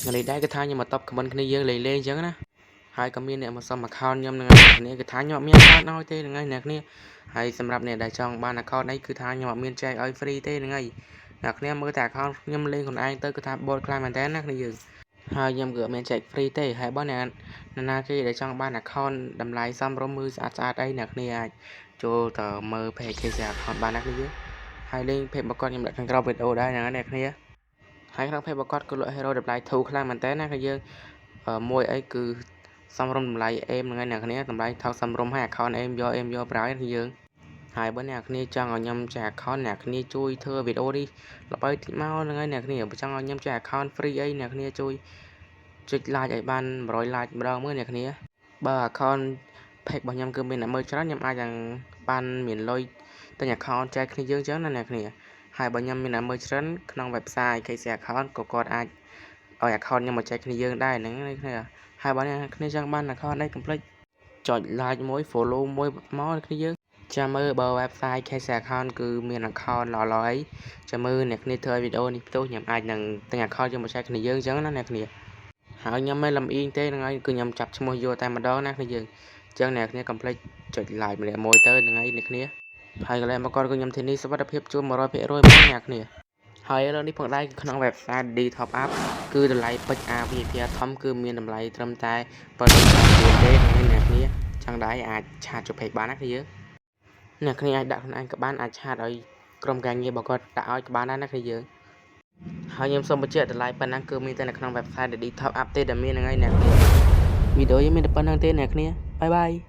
ngày này đây cái thang nhưng mà tập comment cái này lấy lên chứ nè hai comment này mà xong mà account nhom này cái thang nhom miên account nói thế ngay nè này hayสำหรับเนี่ยได้จองบ้าน account នេះគឺថាខ្ញុំអត់មានចែកឲ្យ free ទេហ្នឹងហើយអ្នកគ្នាមើលតែ account ខ្ញុំលេងខ្លួនឯងទៅគឺថាបតខ្លាំងមែនតើណាគ្នាយើងហើយខ្ញុំគឺអត់មានចែក free ទេហើយបើអ្នកណាគេដែលចង់បាន account តម្លៃសមរម្យមើលស្អាតស្អាតអីអ្នកគ្នាអាចចូលទៅមើល page គេស្អាត account បានណាគ្នាយើងហើយលេង page បកគាត់ខ្ញុំដាក់ខាងក្រោមវីដេអូដែរហ្នឹងអ្នកគ្នាហើយក្នុង page បកគាត់គឺលក់ hero តម្លៃធូរខ្លាំងមែនតើណាគ្នាយើងមួយអីគឺសមរម្យតម្លៃអេមហ្នឹងហើយអ្នកគ្នាតម្លៃថោកសមរម្យហើយ account អេមយកប្រើឲ្យគ្នាយើងហើយបើអ្នកគ្នាចង់ឲ្យខ្ញុំចែក account អ្នកគ្នាជួយធ្វើវីដេអូនេះល្បីតិចមកហ្នឹងហើយអ្នកគ្នាបើចង់ឲ្យខ្ញុំចែក account free អីអ្នកគ្នាជួយចុច like ឲ្យបាន100 like ម្ដងមើលអ្នកគ្នាបើ account page របស់ខ្ញុំគឺមានអ្នកមើលច្រើនខ្ញុំអាចនឹងបានមានលុយទិញ account ចែកគ្នាយើងចឹងណាអ្នកគ្នាហើយបើខ្ញុំមានអ្នកមើលច្រើនក្នុង website KC account ក៏គាត់អាចឲ្យ account ខ្ញុំមកចែកគ្នាយើងដែរហ្នឹងគ្នាហើយបើអ្នកគ្នាចង់បាន account នេះ complete ចុច like មួយ follow មួយមកគ្នាយើងចាំមើលបើ website KC account គឺមាន account ល្អៗអីចាំមើលអ្នកគ្នាធ្វើវីដេអូនេះផ្ទុះខ្ញុំអាចនឹងទិញ account យកមកចែកគ្នាយើងចឹងណាអ្នកគ្នាហើយខ្ញុំមិនលំអៀងទេហ្នឹងហើយគឺខ្ញុំចាប់ឈ្មោះយកតែម្ដងណាគ្នាយើងចឹងអ្នកគ្នា complete ចុច like ម្នាក់មួយទៅហ្នឹងហើយអ្នកគ្នាហើយកន្លែងមកគាត់គឺខ្ញុំធានាសុវត្ថិភាពជួន 100% មកអ្នកគ្នាហើយឥឡូវនេះផងដែរគឺក្នុង website D Top Up គឺតម្លៃពេជ្រ VIP ធំគឺមានតម្លៃត្រឹមតែ7,000ទេអ្នកគ្នាចង់ដែរអាចឆាតចូល page បានណាគ្នាយើងអ្នកគ្នាអាចដាក់ខ្លួនឯងក៏បានអាចឆាតឲ្យក្រុមការងាររបស់គាត់ដាក់ឲ្យក៏បានដែរណាគ្នាយើងហើយខ្ញុំសូមបញ្ជាក់តម្លៃប៉ុណ្ណឹងគឺមានតែនៅក្នុង website D Top Up ទេដែលមានហ្នឹងហើយអ្នកគ្នាវីដេអូយើងមានតែប៉ុណ្្នឹងទេអ្នកគ្នាបាយបាយ